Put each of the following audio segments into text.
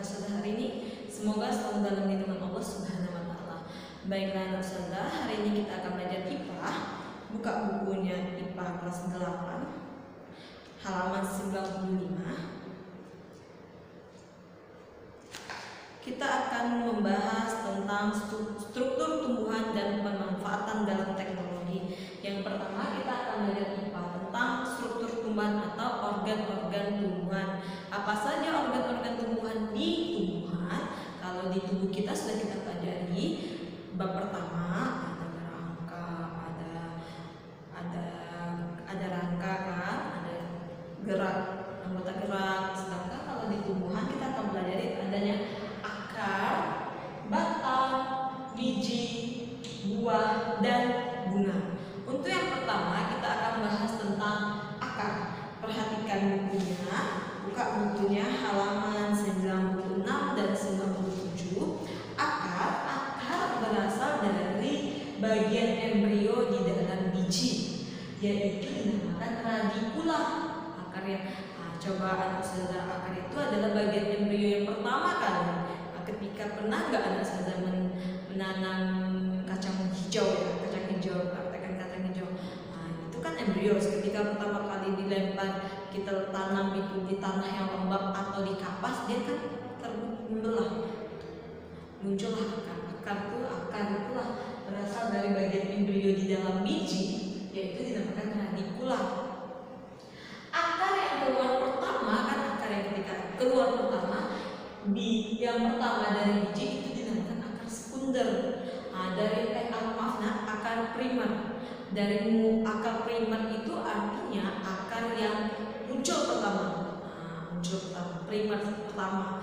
anak ustazah hari ini. Semoga selalu dalam lindungan Allah Subhanahu wa Ta'ala. Baiklah anak ustazah, hari ini kita akan belajar IPA. Buka bukunya IPA kelas 8 halaman 95. Kita akan membahas tentang struktur tumbuhan dan pemanfaatan dalam teknologi. Yang pertama kita akan belajar IPA tentang struktur tumbuhan atau organ-organ tumbuhan. Apa saja organ-organ tumbuhan di tumbuhan? Kalau di tubuh kita sudah kita pelajari. Bab pertama ada rangka, ada rangka kan, ada gerak, anggota gerak. Sedangkan kalau di tumbuhan kita akan pelajari adanya akar, batang, biji, buah, dan bunga. Untuk yang pertama kita akan bahas tentang akar. Perhatikan bukunya, buka bukunya halaman 96 dan 97. Akar berasal dari bagian embrio di dalam biji, yaitu dinamakan radikula. Akar yang coba anak ustazah, akar itu adalah bagian embrio yang pertama kali. Ketika pernah nggak anak ustazah menanam kacang hijau ya, kacang hijau, praktekkan kacang hijau. Itu kan embrio. Ketika pertama kali dilempar, kita tanam itu di tanah yang lembab atau di kapas, dia kan terbelah, muncullah akar. Akar itulah berasal dari bagian embrio di dalam biji, yaitu dinamakan radikula. Akar yang keluar pertama kan akar yang ketika keluar pertama yang pertama dari biji itu dinamakan akar sekunder. Akar primer. Dari akar primer itu artinya akar yang muncul pertama. Primer pertama.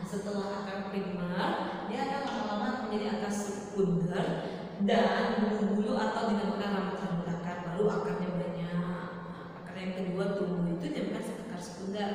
Setelah akar primer, dia akan lama-lama menjadi akar sekunder dan bulu-bulu atau dinamakan rambut-rambut akar. Baru akarnya banyak. Akar yang kedua tumbuh itu dinamakan akar sekunder.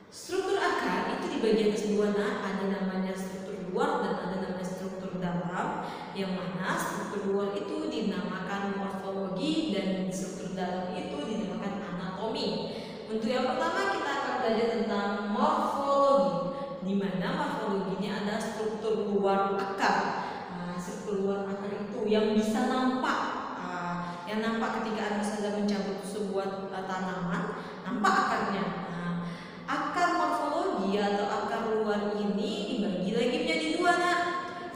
Struktur akar itu dibagi atas dua, ada namanya struktur luar dan ada namanya struktur dalam. Yang mana struktur luar itu dinamakan morfologi dan struktur dalam itu dinamakan anatomi. Untuk yang pertama kita akan belajar tentang morfologi, di mana morfologinya adalah struktur luar akar. Struktur luar akar itu yang bisa nampak, yang nampak ketika anak saja mencabut sebuah tanaman, nampak akarnya. Akar morfologi atau akar luar ini dibagi lagi menjadi dua, nak.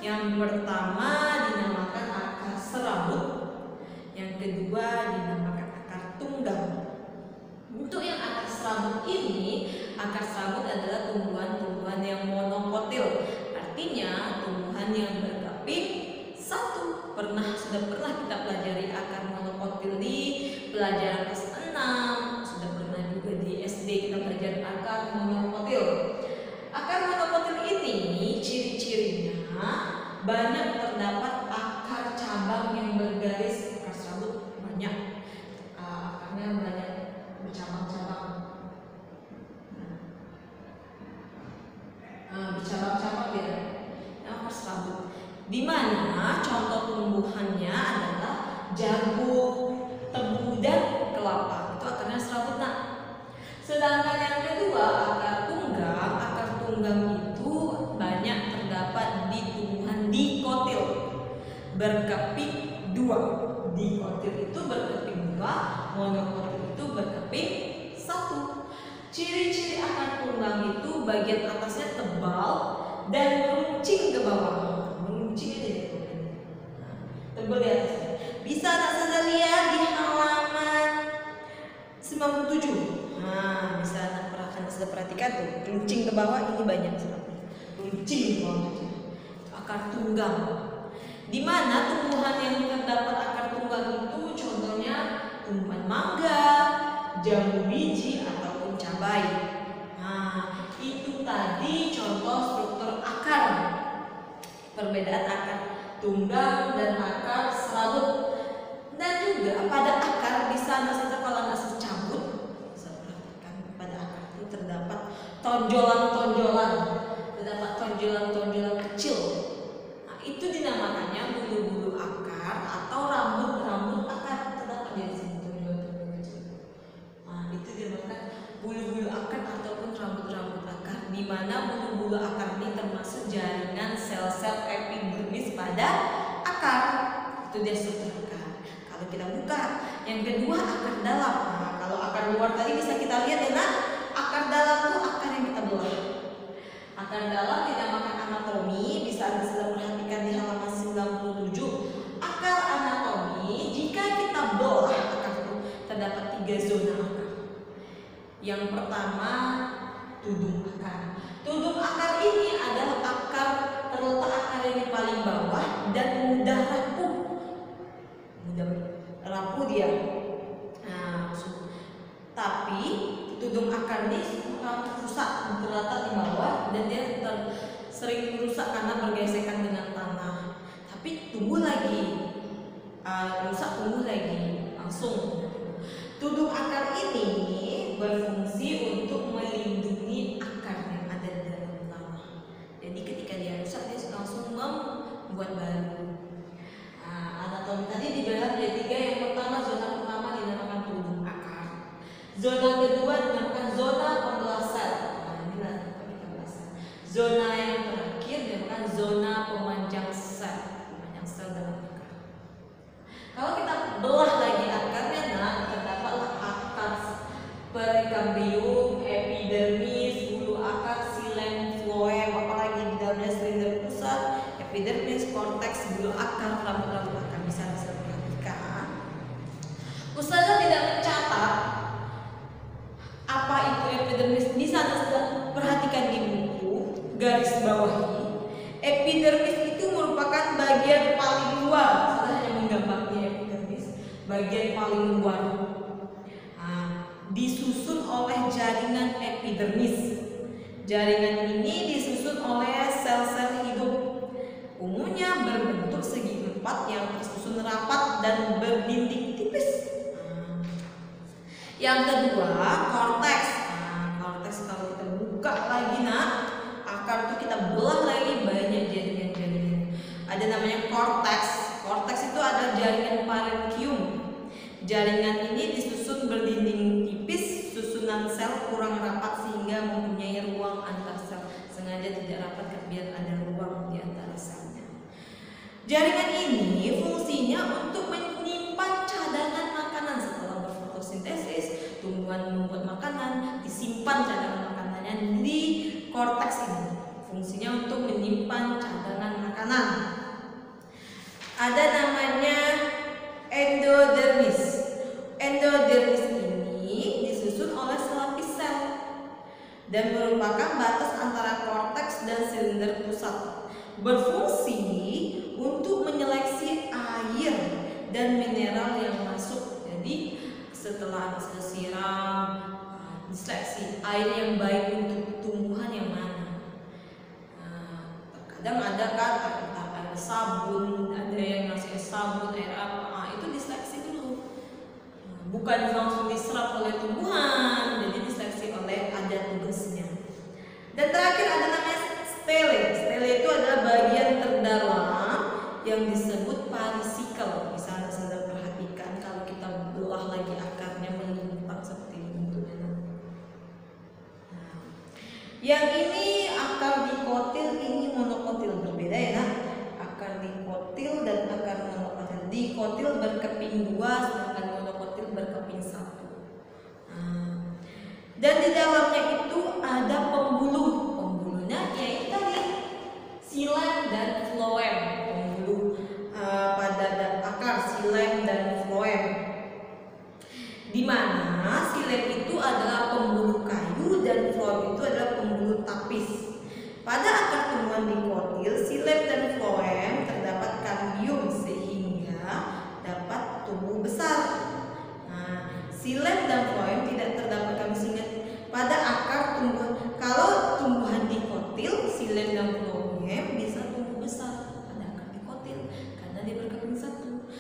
Yang pertama dinamakan akar serabut, yang kedua dinamakan akar tunggang. Untuk yang akar serabut ini, akar serabut adalah tumbuhan-tumbuhan yang monokotil, artinya tumbuhan yang berkaping satu. Sudah pernah kita pelajari akar monokotil di pelajaran kelas 6, sudah pernah juga di SD kita belajar akar monokotil. Akar monokotil ini ciri-cirinya banyak terdapat akar cabang yang bergaris. Akar serabut banyak, akarnya banyak bercabang-cabang. Bercabang-cabang ya, akar serabut. Di mana contoh tumbuhannya adalah jagung, tebu, dan kelapa. Itu akarnya serabut, nak. Sedangkan yang kedua akar tunggang itu banyak terdapat di tumbuhan dikotil, berkeping dua. Dikotil itu berkeping dua, monokotil itu berkeping satu. Ciri-ciri akar tunggang itu bagian atasnya tebal dan meruncing ke bawah. Meruncing aja deh, tebal di atasnya. Bisa tak saja lihat di halaman 97. Bisa anak perhatikan tuh, runcing ke bawah ini banyak seperti runcing ke bawah. Akar tunggang. Di mana tumbuhan yang terdapat akar tunggang itu contohnya tumbuhan mangga, jambu biji ataupun cabai. Itu tadi contoh struktur akar. Perbedaan akar tunggang dan akar serabut. Dan juga pada akar bisa kalau nggak secabut, pada akar itu terdapat tonjolan-tonjolan kecil. Itu dinamakannya bulu-bulu akar atau rambut-rambut akar. Terdapat di sini tonjolan-tonjolan kecil. Itu dinamakan bulu-bulu akar ataupun rambut-rambut akar, di mana bulu bulu akar ini termasuk jaringan sel-sel epidermis pada akar. Itu dia struktur akar. Kalau kita buka, yang kedua akar dalam. Nah, kalau akar luar tadi bisa kita lihat ya, nah, akar dalam itu akar yang kita belah. Akar dalam dinamakan anatomi, bisa Anda sudah perhatikan di halaman 97. Akar anatomi, jika kita belah akar itu terdapat 3 zona akar. Yang pertama, tudung akar. Tudung akar ini adalah akar terletak akar yang paling bawah dan mudah rapuh. Mudah rapuh dia. Nah, tapi tudung akar ini rusak, terletak di bawah dan dia sering rusak karena bergesekan dengan tanah. Tapi tumbuh lagi, rusak tumbuh lagi langsung. Tudung akar ini berfungsi untuk melindungi akar yang ada di dalam tanah. Jadi ketika dia rusak dia langsung membuat baru. Anatomi tadi dibelah menjadi 3. Yang pertama, zona pertama dinamakan tudung akar. Zona kedua dinamakan zona pembelah sel. Inilah pembelah. Zona yang terakhir dinamakan zona pemanjang sel. Pemanjang sel dalam akar. Kalau kita belah lagi akarnya, nah terdapatlah akar perikambium, epidermis, bulu akar, xilem, floem, apalagi di dalamnya silinder pusat, epidermis, korteks, bulu akar, rambut-rambut akar. Bisa perhatikan. Ustazah tidak mencatat apa itu epidermis. Bisa Anda perhatikan di buku, garis bawahi. Epidermis itu merupakan bagian paling luar. Saya hanya menggambarkan epidermis, bagian paling luar. Disusun oleh jaringan epidermis. Jaringan ini disusun oleh sel-sel hidup. Umumnya berbentuk segi empat yang tersusun rapat dan berdinding tipis. Yang kedua, korteks. Korteks kalau kita buka lagi, nah akar itu kita belah lagi, banyak jaringan-jaringan. Ada namanya korteks. Korteks itu ada jaringan parenkium. Jaringan ini disusun berdinding tipis, susunan sel kurang rapat sehingga mempunyai ruang antar sel. Sengaja tidak rapat biar ada ruang di antara selnya. Jaringan ini fungsinya untuk menyimpan cadangan makanan setelah berfotosintesis. Tumbuhan membuat makanan, disimpan cadangan makanannya di korteks ini. Fungsinya untuk menyimpan cadangan makanan. Ada namanya endodermis. Endodermis ini disusun oleh selapis sel dan merupakan batas antara korteks dan silinder pusat. Berfungsi untuk menyeleksi air dan mineral yang masuk. Jadi setelah siram, seleksi air yang baik untuk tumbuhan yang mana. Kadang ada kan air sabun, ada yang ngasih sabun, air apa, itu diseleksi dulu. Bukan langsung diserap oleh tumbuhan, jadi diseleksi oleh ada tugasnya. Dan terakhir ada namanya stele. Stele itu adalah bagian terdalam yang disebut parisikel. Bisa Anda sudah perhatikan kalau kita belah lagi akarnya melintang seperti ini bentuknya. Yang ini akar dikotil, ini monokotil, berbeda ya nak. Akar dikotil dan akar monokotil. Dikotil berkeping 2, sedangkan monokotil berkeping 1. Dan di dalamnya itu ada pembuluh. Pembuluhnya yaitu tadi xilem dan floem. Pembuluh pada akar xilem dan floem. Di mana xilem itu adalah pembuluh kayu dan floem itu adalah pembuluh tapis. Pada akar tumbuhan dikotil, xilem dan floem terdapat kambium sehingga dapat tumbuh besar. Xilem dan floem tidak terdapat kambium sehingga pada akar tumbuhan. Kalau tumbuhan dikotil, xilem dan floem bisa tumbuh besar pada akar dikotil karena dia berkeping 1.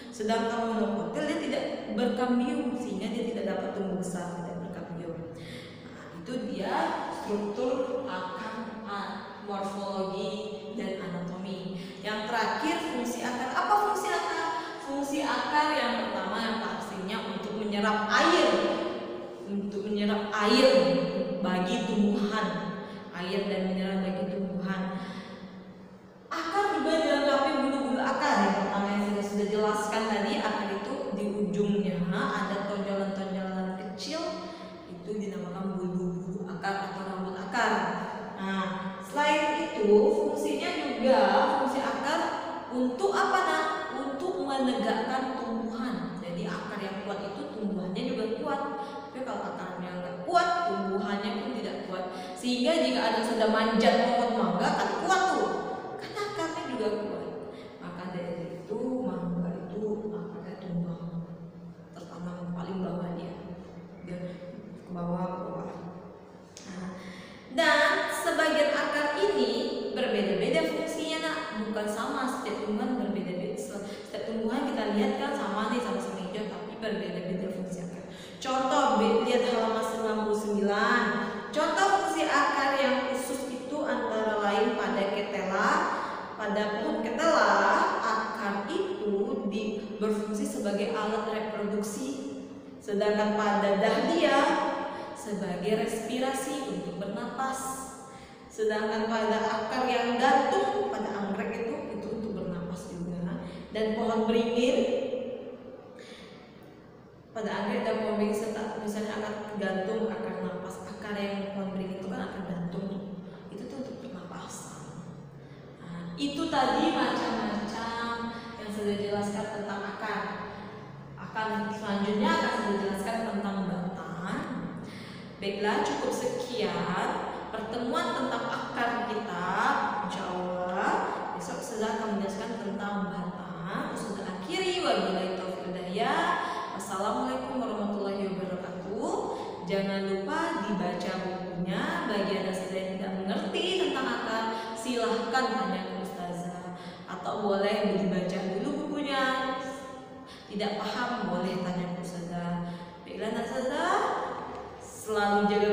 Sedangkan monokotil dia tidak berkambium sehingga dia tidak dapat tumbuh besar, tidak berkambium. Itu dia struktur akar, morfologi dan anatomi. Yang terakhir fungsi akar. Apa fungsi akar? Fungsi akar yang pertama yang pastinya untuk menyerap air. Untuk menyerap air bagi tumbuhan. air dan mineral bagi tumbuhan. Akar juga dilengkapi bulu-bulu akar ya, pertama yang sudah jelaskan tadi. Akar itu di ujungnya ada tonjolan-tonjolan kecil, itu dinamakan bulu-bulu akar atau rambut akar. Nah, selain itu fungsinya juga, fungsi akar untuk apa nak? Untuk menegakkan tumbuhan. Jadi akar yang kuat itu tumbuhannya juga kuat. Tapi kalau akarnya nggak kuat, tumbuhannya pun tidak kuat. Sehingga jika ada sedang manjat pohon mangga kan kuat tuh, karena akarnya juga kuat. Maka dari itu mangga itu akarnya tumbang, tertanam paling bawah dia ke bawah. Nah, dan sebagian akar ini berbeda-beda fungsinya nak, bukan sama, setiap tumbuhan berbeda-beda. Setiap tumbuhan kita lihat kan sama nih, sama-sama hijau, tapi berbeda-beda fungsi akar. Contoh, lihat halaman 99. Contoh fungsi akar yang khusus itu antara lain pada ketela. Pada pohon ketela, akar itu berfungsi sebagai alat reproduksi. Sedangkan pada dahlia sebagai respirasi untuk bernapas. Sedangkan pada akar yang gantung pada anggrek itu untuk bernapas juga. Dan pohon beringin, pada anggrek dan pohon beringin serta misalnya akar gantung, akar napas. Akar yang pohon beringin itu kan akar gantung, itu tuh untuk pernapasan. Nah, itu tadi macam-macam yang sudah dijelaskan tentang akar. Akan selanjutnya akan saya jelaskan tentang batang. Baiklah, cukup sekian pertemuan tentang akar kita. Insya Allah besok saya akan menjelaskan tentang batang. Sudah akhiri, wabillahi taufiq wal hidayah. Wassalamualaikum warahmatullahi wabarakatuh. Jangan lupa dibaca bukunya. Bagi Anda yang tidak mengerti tentang akar, silahkan tanya ke ustazah, atau boleh dibaca dulu bukunya. Tidak paham boleh tanya ke ustazah. Baiklah ustazah, selalu jaga